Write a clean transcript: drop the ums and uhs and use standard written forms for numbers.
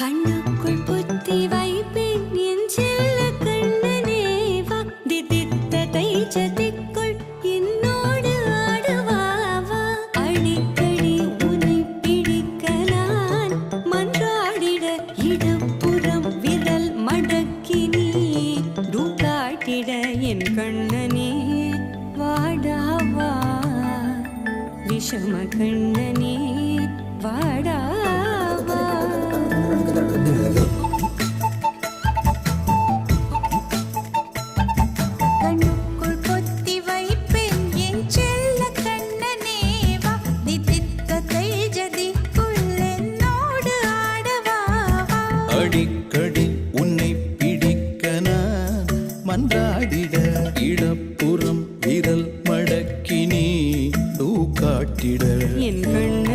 கண்ணுக்குள் புத்தி வைப்பேன் என் செல்ல கண்ணனே வா திதித்த தைச்சதிக்குள் என்னோடு ஆடுவாவா அடிக்கடி உன்னை பிடிக்க நான் மன்றாடிட இடப்புறம் விரல் மடக்கி நீ காட்டிட என் கண்ணனே வாடாவா விஷம கண்ணனே வாடாவா கண்ணுக்குள் பொத்தி வைப்பேன் என் செல்ல கண்ணனே வா திதித்த தைஜதிக்குள் என்னோடு ஆடவா அடிக்கடி உன்னை பிடிக்க நான் மன்றாடிட இடப்புறம் விரல் மடக்கி நீ காட்டிட என் கண்ண